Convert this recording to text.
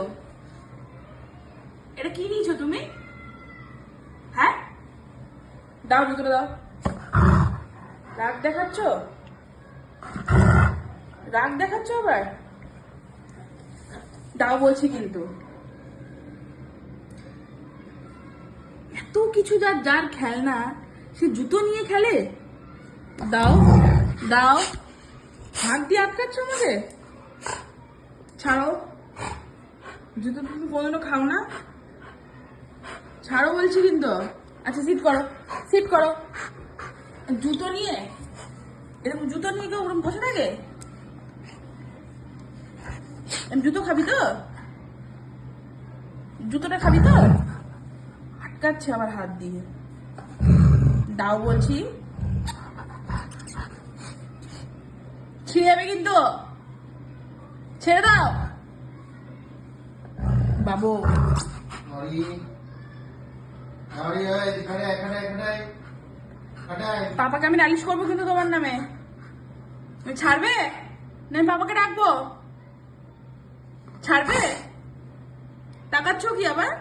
ও? এটা কি নিয়েছো তুমি? হ্যাঁ, দাও জুতোটা দাও। রাগ দেখাচ্ছ? রাগ দেখাচ্ছ আবার? দাও বলছি কিন্তু। এত কিছু যার যার খেলনা, সে জুতো নিয়ে খেলে। দাও দাও, হাত দিয়ে আটকাচ্ছ আমাকে। ছাড়ো, জুতো তুমি কোনোদিনও খাও না। ছাড়ো বলছি কিন্তু। আচ্ছা সিট করো, সিট করো। জুতো নিয়ে, এরকম জুতো নিয়ে কেউ ওরকম বসে থাকে? জুতো খাবি তো? জুতোটা খাবি তো? আটকাচ্ছে আবার হাত দিয়ে। দাও বলছি। ছিঁড়ে যাবে কিন্তু, ছেড়ে দাও বাবু। পাপাকে আমি নালিশ করবো কিন্তু তোমার নামে। তুমি ছাড়বে না? আমি পাপাকে ডাকবো। ছাড়বে? তাকাচ্ছ কি আবার?